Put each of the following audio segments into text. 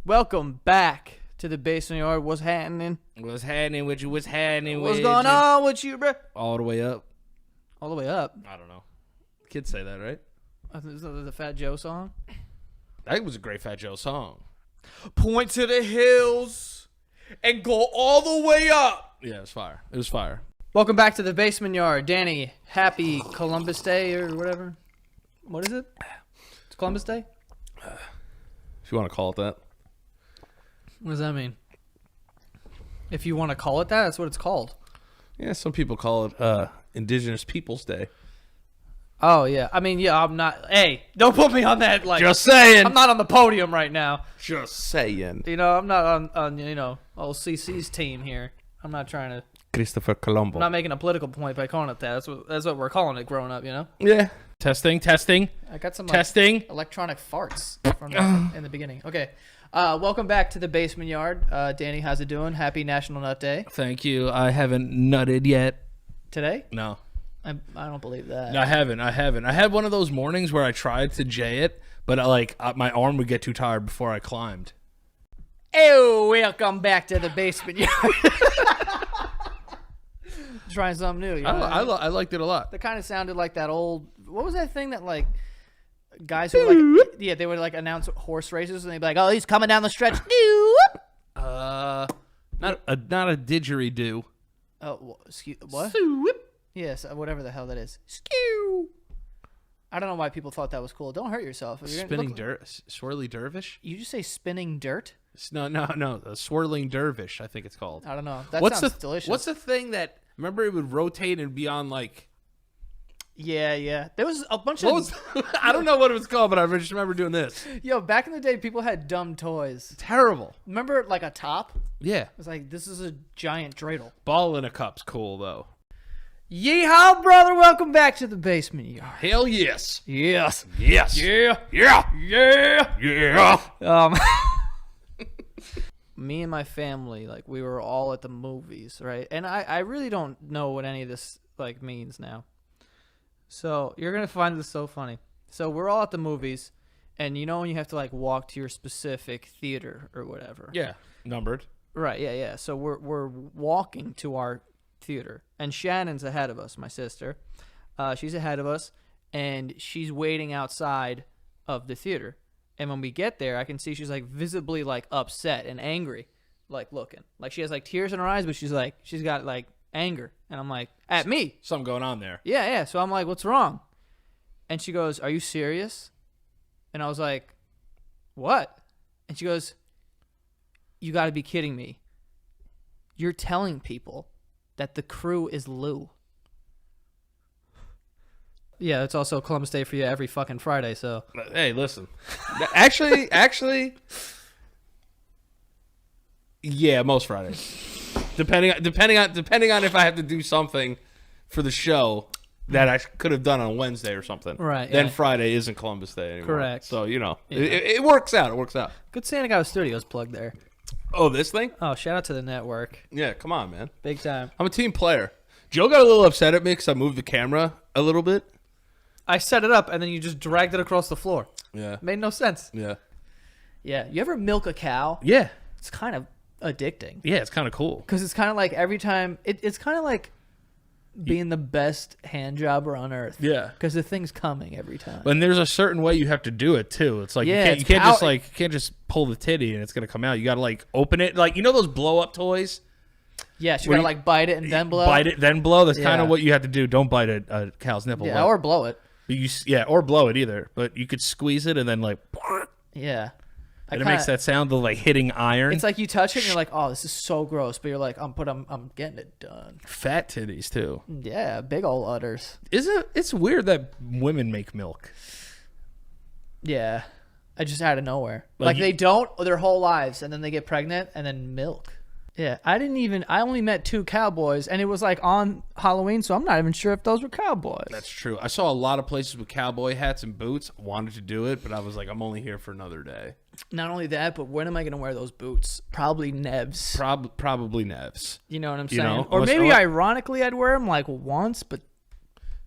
Welcome back to the basement yard. What's happening? What's happening with you? What's happening with What's you? going on with you, bro? All the way up. All the way up. I don't know. Kids say that, right? I think this is the Fat Joe song. That was a great Fat Joe song. Point to the hills and go all the way up. Yeah, it was fire. It was fire. Welcome back to the basement yard. Danny, happy Columbus Day or whatever. What is it? It's Columbus Day? If you want to call it that. What does that mean? If you want to call it that, that's what it's called. Yeah, some people call it Indigenous Peoples Day. Oh, yeah. I mean, yeah, I'm not... Hey, don't put me on that, like... Just saying. I'm not on the podium right now. Just saying. You know, I'm not on old CC's team here. I'm not trying to... Christopher Colombo. I'm not making a political point by calling it that. That's what we're calling it growing up, you know? Yeah. Testing. I got some Testing. electronic farts from in the beginning. Okay. Welcome back to the basement yard. Danny, how's it doing? Happy National Nut Day. Thank you. I haven't nutted yet. Today? No. I don't believe that. I haven't. I had one of those mornings where I tried to J it, but my arm would get too tired before I climbed. Oh, welcome back to the basement yard. Trying something new. You know I liked it a lot. That kind of sounded like that old... What was that thing that, like, guys who, like... Yeah, they would, like, announce horse races, and they'd be like, oh, he's coming down the stretch. Not a didgeridoo. Oh, excuse... What? Swoop. Yes, whatever the hell that is. Skew. I don't know why people thought that was cool. Don't hurt yourself. Spinning dirt, swirly dervish. You just say spinning dirt? No, a swirling dervish. I think it's called. I don't know. That sounds delicious. What's the thing that? Remember, it would rotate and be on like. Yeah. There was a bunch of. I don't know what it was called, but I just remember doing this. Yo, back in the day, people had dumb toys. Terrible. Remember, like a top? Yeah. It was like, this is a giant dreidel. Ball in a cup's cool though. Yeehaw, brother! Welcome back to the basement yard. Hell yes. Yes. Yes. Yeah. Yeah. Yeah. Yeah. Me and my family, like, we were all at the movies, right? And I really don't know what any of this, like, means now. So you're going to find this so funny. So we're all at the movies, and you know when you have to, like, walk to your specific theater or whatever? Yeah. Numbered. Right, yeah. So we're walking to our theater, and Shannon's ahead of us, my sister. She's ahead of us, and she's waiting outside of the theater. And when we get there, I can see she's, like, visibly, like, upset and angry, like, looking. Like, she has, like, tears in her eyes, but she's got, like, anger. And I'm like, at me. Something going on there. Yeah. So I'm like, what's wrong? And she goes, are you serious? And I was like, what? And she goes, you got to be kidding me. You're telling people that the crew is Lou. Yeah, it's also Columbus Day for you every fucking Friday, so. Hey, listen. Actually, yeah, most Fridays. Depending on if I have to do something for the show that I could have done on Wednesday or something. Right. Then yeah. Friday isn't Columbus Day anymore. Correct. So, Yeah. it works out. It works out. Good Santa Got Studios plug there. Oh, this thing? Oh, shout out to the network. Yeah, come on, man. Big time. I'm a team player. Joe got a little upset at me because I moved the camera a little bit. I set it up, and then you just dragged it across the floor. Yeah. Made no sense. Yeah. Yeah. You ever milk a cow? Yeah. It's kind of addicting. Yeah, it's kind of cool. Because it's kind of like every time... It's kind of like being the best hand jobber on earth. Yeah. Because the thing's coming every time. And there's a certain way you have to do it, too. It's like Yeah, you can't just pull the titty and it's going to come out. You got to, like, open it. Like, you know those blow-up toys? Yes, you got to, like, bite it and then blow. Bite it, then blow. That's kind Yeah. of what you have to do. Don't bite a cow's nipple. Yeah, or blow it. Or blow it either. But you could squeeze it and then like, Yeah. and it makes that sound of like hitting iron. It's like you touch it and you're like, oh, this is so gross. But you're like, I'm getting it done. Fat titties too. Yeah, big old udders. It's weird that women make milk. Yeah. I just out of nowhere. Like Like they don't their whole lives, and then they get pregnant and then milk. Yeah, I only met 2 cowboys, and it was like on Halloween, so I'm not even sure if those were cowboys. That's true. I saw a lot of places with cowboy hats and boots. I wanted to do it, but I was like, I'm only here for another day. Not only that, but when am I going to wear those boots? Probably Nevs. Probably Nevs. You know what I'm You saying? know, or unless- maybe ironically I'd wear them like once, but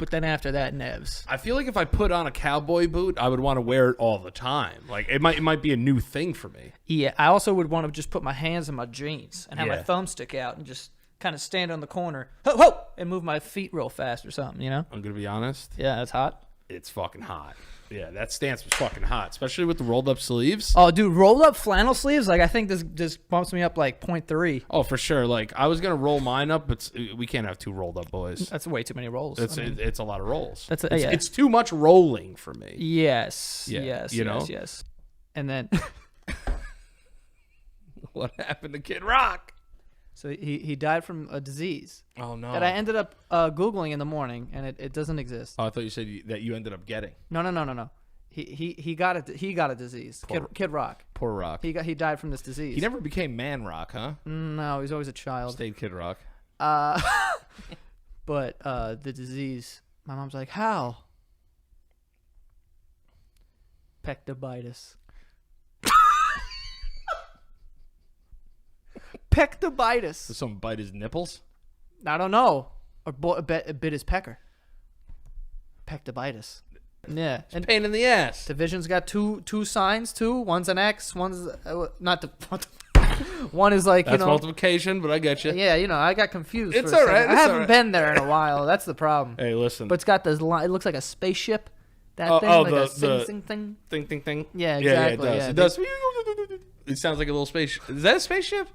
But then after that, Nevs. I feel like if I put on a cowboy boot, I would want to wear it all the time. Like it might be a new thing for me. Yeah, I also would want to just put my hands in my jeans and have my Yeah. thumb stick out and just kind of stand on the corner, ho, ho, and move my feet real fast or something, you know? I'm gonna be honest. Yeah, that's hot. It's fucking hot. Yeah, that stance was fucking hot, especially with the rolled up sleeves. Oh, dude, rolled up flannel sleeves, like I think this bumps me up like 0.3. Oh, for sure. Like I was gonna roll mine up, but we can't have 2 rolled up boys. That's way too many rolls. It's I mean, it's a lot of rolls. That's it's, yeah. it's too much rolling for me. Yes, Yeah, yes, you yes, know? yes. And then, What happened to Kid Rock? so he died from a disease Oh no. that I ended up Googling in the morning, and it doesn't exist. Oh, I thought you said that you ended up getting. No. He got a disease. Kid Rock. Poor Rock. He died from this disease. He never became Man Rock, huh? No, he's always a child. Stayed Kid Rock. But the disease, my mom's like, how? Pectobitis. Pectobitis. Did someone bite his nipples? I don't know. Or bit his pecker. Pectobitis. Yeah. And Pain in the ass. division's got two signs too. One's an X. One's not the. One is like, That's multiplication, but I get you. Yeah, I got confused. It's for a all right, second. I it's haven't all right. been there in a while. That's the problem. Hey, listen. But it's got this line. It looks like a spaceship. That Oh, thing, oh, like the- a the- sing thing. Thing. Yeah, Yeah, exactly. it does. Yeah, It does. It sounds like a little spaceship. Is that a spaceship?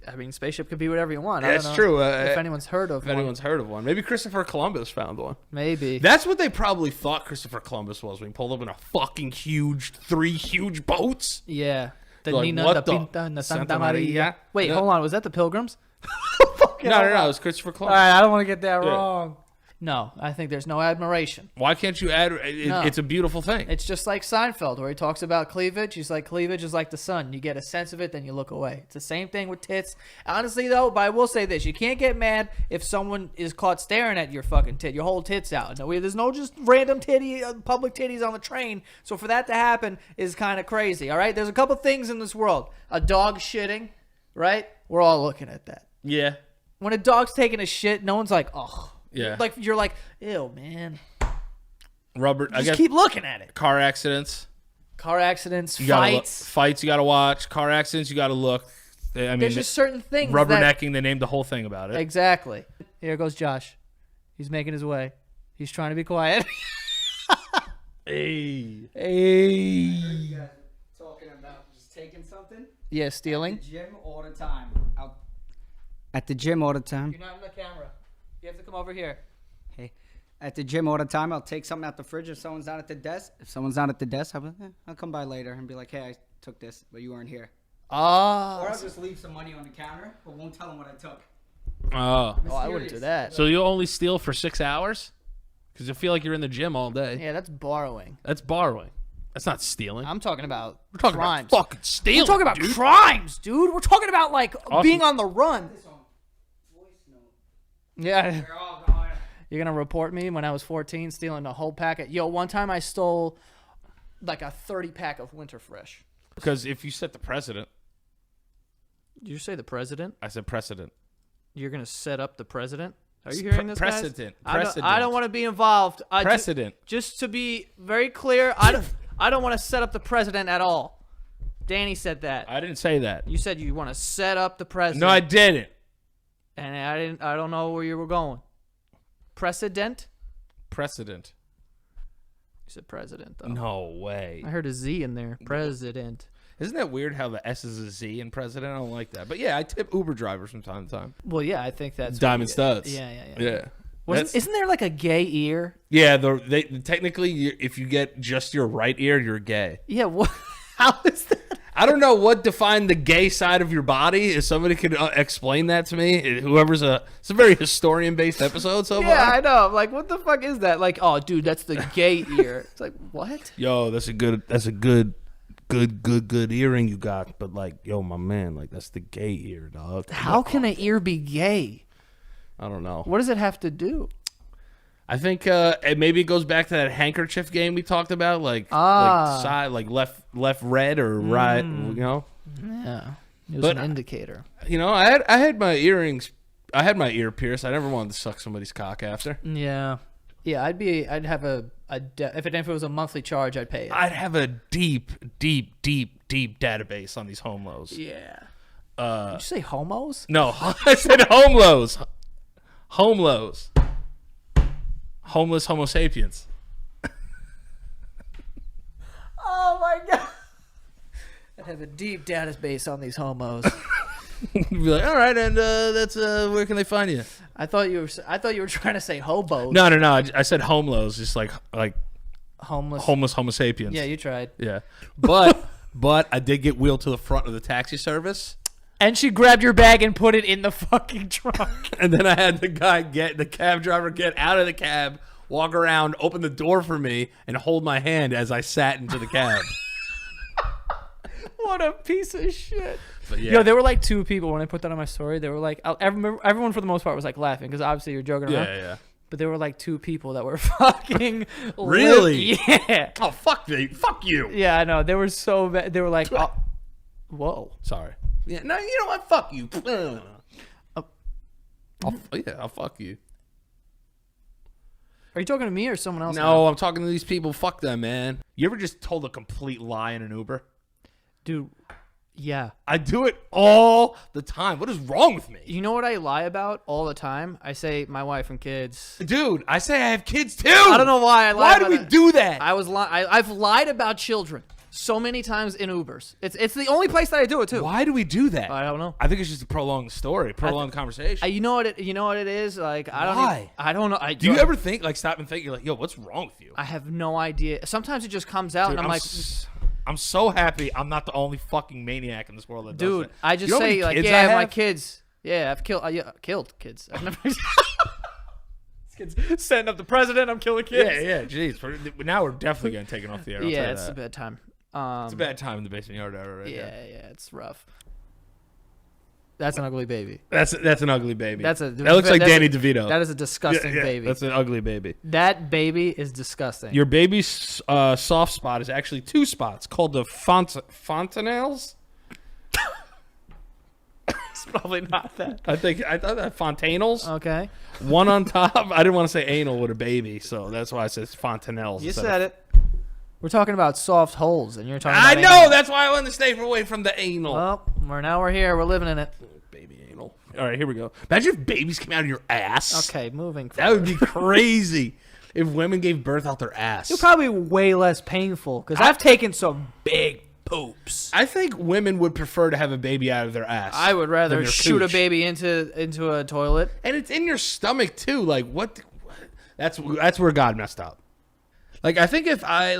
I mean, spaceship could be whatever you want. I That's don't know true. if anyone's heard of If one, anyone's heard of one, maybe Christopher Columbus found one. maybe. That's what they probably thought Christopher Columbus was when he pulled up in a fucking 3 huge boats. Yeah. The Like, Nina, what the the- Pinta, and the Santa Santa Maria. Maria? Wait, Yeah. hold on. Was that the Pilgrims? No, it was Christopher All Columbus. right, I don't want to get that Yeah. wrong. No, I think there's no admiration. Why can't you add? No. It's a beautiful thing. It's just like Seinfeld, where he talks about cleavage. He's like, cleavage is like the sun. You get a sense of it, then you look away. It's the same thing with tits. Honestly, though, but I will say this. You can't get mad if someone is caught staring at your fucking tit, your whole tits out. No, there's no just random public titties on the train. So for that to happen is kind of crazy, all right? There's a couple things in this world. A dog shitting, right? We're all looking at that. Yeah. When a dog's taking a shit, no one's like, oh. Yeah. Like, you're like, ew, man. Rubber. I Just guess keep looking at it. car accidents. Car accidents, You gotta look. fights. Fights you gotta watch. Car accidents you gotta look. I mean, There's just certain things that... rubbernecking. They named the whole thing about it. Exactly. Here goes Josh. He's making his way. He's trying to be quiet. Hey. Hey. You guys are talking about just taking something? Yeah, stealing. At the gym all the time. At the gym all the time. You're not in the camera. You have to come over here. Hey, at the gym all the time. I'll take something out the fridge if someone's not at the desk. If someone's not at the desk, I'll come by later and be like, hey, I took this, but you weren't here. Or Oh. I'll just leave some money on the counter, but won't tell them what I took. Oh. Oh, I wouldn't do that. So you only steal for 6 hours? Because you feel like you're in the gym all day. Yeah, that's borrowing. That's borrowing. That's not stealing. I'm talking about We're talking crimes. about fucking stealing. We're talking about dude. crimes, dude. We're talking about like being on the run. Yeah. You're gonna report me when I was 14 stealing a whole packet. Yo, one time I stole like a 30 pack of Winter Fresh. Because if you set the precedent, Did you say the president? I said precedent. You're gonna set up the president? Are you Pre- hearing this, guys? precedent. I don't Precedent. want to be involved. Precedent. Just to be very clear, I don't want to set up the president at all. Danny said that. I didn't say that. You said you want to set up the president. No, I didn't. And I didn't. I don't know where you were going. Precedent? Precedent. You said president, though. No way. I heard a Z in there. President. Isn't that weird how the S is a Z in president? I don't like that. But yeah, I tip Uber drivers from time to time. Well, yeah, I think that's Diamond what studs. Yeah. Yeah. Isn't there like a gay ear? Yeah, they technically, if you get just your right ear, you're gay. Yeah. What? How is that? I don't know what defined the gay side of your body. If somebody could explain that to me, it's a very historian-based episode so far. Yeah, I know. I'm like, what the fuck is that? Like, oh, dude, that's the gay ear. It's like, what? Yo, that's a good earring you got. But like, yo, my man, like that's the gay ear, dog. How can an ear be gay? I don't know. What does it have to do? I think maybe it goes back to that handkerchief game we talked about, like side, like left red or right, you know. Yeah, it was But an indicator. You know, I had my earrings I had my ear pierced. I never wanted to suck somebody's cock after. Yeah. Yeah, I'd have if it was a monthly charge, I'd pay it. I'd have a deep database on these home lows. Yeah. Did you say homos? No, I said home lows. Home lows. Homeless Homo sapiens. Oh my god. I'd have a deep database on these homos. You'd be like, all right, and that's where can they find you? I thought you were trying to say hobos. No. I said home lows, just like Homeless. homeless Homo sapiens. Yeah, you tried. Yeah. But I did get wheeled to the front of the taxi service. And she grabbed your bag and put it in the fucking trunk. And then I had the cab driver get out of the cab, walk around, open the door for me, and hold my hand as I sat into the cab. What a piece of shit. But yeah. Yo, there were like two people when I put that on my story. They were like, everyone for the most part was like laughing because obviously you're joking around. Yeah. But there were like two people that were fucking Really? Yeah. Oh, fuck me. Fuck you. Yeah, I know. They were so bad. They were like, oh, whoa. Sorry. Yeah. No, you know what? Fuck you. I'll fuck you. Are you talking to me or someone else? No, I'm talking to these people. Fuck them, man. You ever just told a complete lie in an Uber? Dude, yeah. I do it all the time. What is wrong with me? You know what I lie about all the time? I say my wife and kids. Dude, I say I have kids too. I don't know why I lie Why do about we it. do that? I've lied about children so many times in Ubers. It's the only place that I do it too. Why do we do that? I don't know. I think it's just a prolonged story, prolonged conversation. You know what it is? Like I don't. Why? I don't know. Do you ever think, like, stop and think? You're like, yo, what's wrong with you? I have no idea. Sometimes it just comes out, Dude, and I'm like, I'm so happy I'm not the only fucking maniac in this world that does dude. that. I just You know how say many like, kids I yeah, my have? kids. Yeah, I've killed kids. I've never. Kids setting up the president. I'm killing kids. Yeah, jeez. Now we're definitely getting taken off the air. I'll tell Yeah, you it's that. a bad time. It's a bad time in the basement yard era right Yeah, there. yeah, it's rough. That's an ugly baby. That's an ugly baby. That looks like Danny DeVito. That is a disgusting baby. That's an ugly baby. That baby is disgusting. Your baby's soft spot is actually two spots called the fontanelles. It's probably not that. I thought that fontanelles. Okay. One on top. I didn't want to say anal with a baby, so that's why I said fontanelles. You said it. We're talking about soft holes, and you're talking I about know. anal. That's why I wanted to stay away from the anal. Well, we're here. We're living in it. Baby anal. All right, here we go. Imagine if babies came out of your ass. Okay, moving That would forward. be crazy if women gave birth out their ass. It's probably way less painful, because I've taken some big poops. I think women would prefer to have a baby out of their ass. I would rather than their shoot a cooch. baby into a toilet. And it's in your stomach too. Like what? That's where God messed up. Like I think if I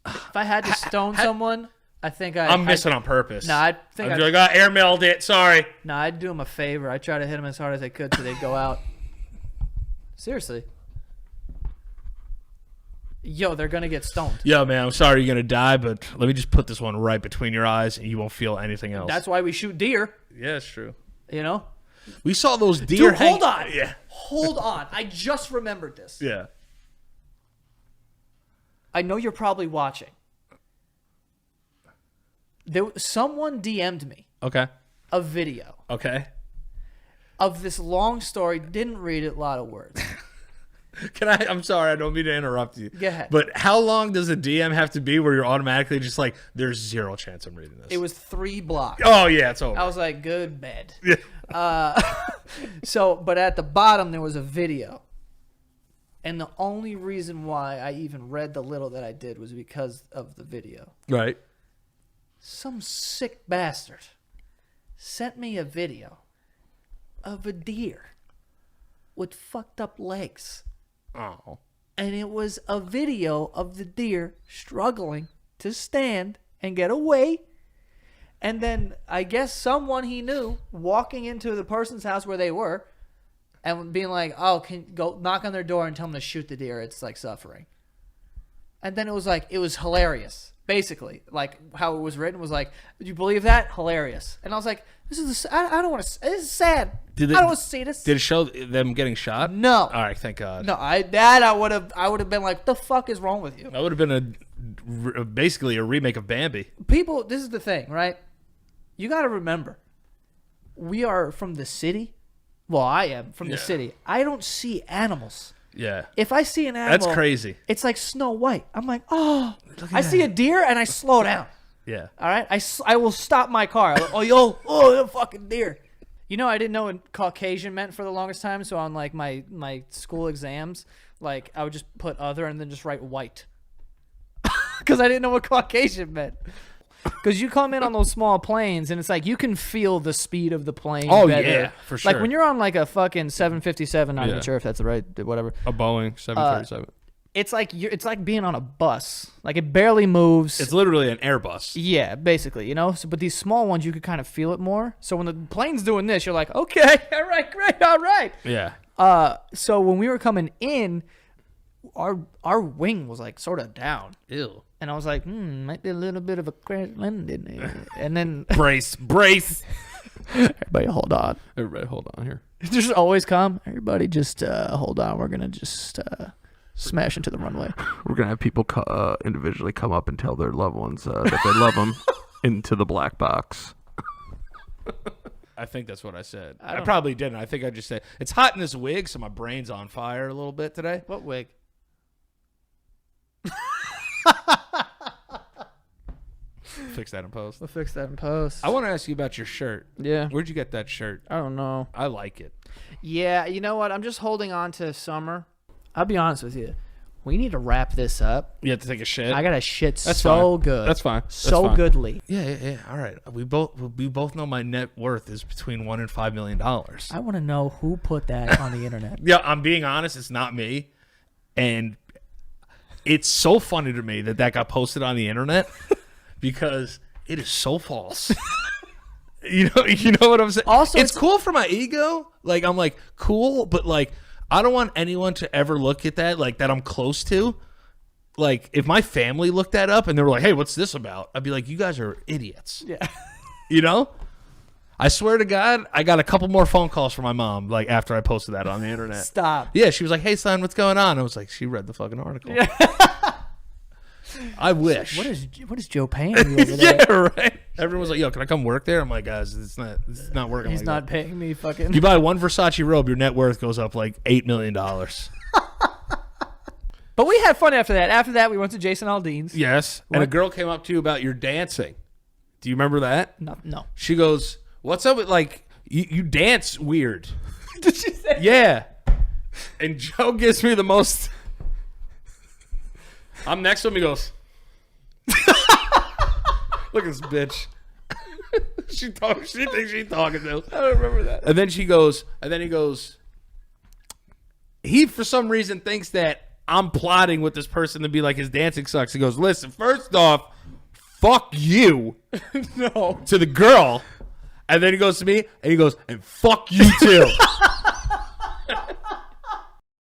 If I had to stone someone, I think I'm missing on purpose. Nah, I think I'd be like, airmailed it. Sorry. I'd do them a favor. I'd try to hit them as hard as I could so they'd go out. Seriously. Yo, they're gonna get stoned. Yo, man, I'm sorry you're gonna die, but let me just put this one right between your eyes, and you won't feel anything else. That's why we shoot deer. Yeah, it's true. You know. We saw those deer. Dude, hold on. Yeah. Hold on. I just remembered this. Yeah. I know you're probably watching. Someone DM'd me Okay. a video Okay. of this long story. Didn't read it, a lot of words. I'm sorry, I don't mean to interrupt you. Go ahead. But how long does a DM have to be where you're automatically just like, there's zero chance I'm reading this? It was 3 blocks. Oh yeah, it's over. I was like, good bed. Yeah. But at the bottom there was a video. And the only reason why I even read the little that I did was because of the video. Right. Some sick bastard sent me a video of a deer with fucked up legs. Oh. And it was a video of the deer struggling to stand and get away. And then I guess someone he knew walking into the person's house where they were and being like, oh, can go knock on their door and tell them to shoot the deer. It's like suffering. And then it was hilarious. Basically, like how it was written was like, "Did you believe that? Hilarious." And I was like, "This is I don't want to. This is sad. I don't want to see this." Did it show them getting shot? No. All right, thank God. No, I would have been like, "The fuck is wrong with you?" That would have been basically a remake of Bambi. People, this is the thing, right? You got to remember, we are from the city. Well, I am from the city. I don't see animals. Yeah. If I see an animal, That's crazy. It's like Snow White. I'm like, oh. I see a deer and I slow down. Yeah. All right, I will stop my car. I'm like, oh, fucking deer. You know, I didn't know what Caucasian meant for the longest time. So on like my school exams, like I would just put other and then just write white, because I didn't know what Caucasian meant. Because you come in on those small planes and it's like you can feel the speed of the plane. Oh, better. yeah, for sure. Like when you're on like a fucking 757, not even Yeah. sure if that's the right, whatever. A Boeing 737. It's like it's like being on a bus. Like it barely moves. It's literally an Airbus. Yeah, basically, you know. So, but these small ones, you could kind of feel it more. So when the plane's doing this, you're like, okay, all right, great, all right. Yeah. So when we were coming in, our wing was like sort of down, Ew. and I was like, might be a little bit of a crash landing there. And then Brace. everybody, hold on. Everybody, hold on here. Just always calm. Everybody, just hold on. We're gonna just smash into the runway. We're gonna have people individually come up and tell their loved ones that they love them into the black box. I think that's what I said. I I don't- probably didn't. I think I just said it's hot in this wig, so my brain's on fire a little bit today. What wig? Fix that in post. We'll fix that in post. I want to ask you about your shirt. Yeah. Where'd you get that shirt? I don't know. I like it. Yeah, you know what? I'm just holding on to summer. I'll be honest with you. We need to wrap this up. You have to take a shit. I got a shit That's so fine. good. That's fine. That's So fine. goodly. Yeah. All right. We both know my net worth is between $1 and $5 million. I want to know who put that on the internet. Yeah, I'm being honest. It's not me, and it's so funny to me that got posted on the internet because it is so false. You know what I'm saying? Also, it's it's- cool for my ego. Like I'm like cool, but like I don't want anyone to ever look at that like that I'm close to. Like if my family looked that up and they were like, "Hey, what's this about?" I'd be like, "You guys are idiots." Yeah. You know? I swear to God, I got a couple more phone calls from my mom like after I posted that on the internet. Stop. Yeah, she was like, "Hey, son, what's going on?" I was like, "She read the fucking article." I wish. What is Joe paying you over there? Yeah, right. Everyone was like, "Yo, can I come work there?" I'm like, "Guys, it's not working." He's like not that. paying me fucking. You buy one Versace robe, your net worth goes up like $8 million. But we had fun after that. After that, we went to Jason Aldean's. Yes. And a What? girl came up to you about your dancing. Do you remember that? No. She goes, "What's up with like you dance weird?" Did she say? Yeah. And Joe gives me the most. I'm next to him. He goes, "Look at this bitch." She thinks she's talking to. I don't remember that. And then he goes. He for some reason thinks that I'm plotting with this person to be like his dancing sucks. He goes, "Listen, first off, fuck you." No. To the girl. And then he goes to me and he goes, "And fuck you too."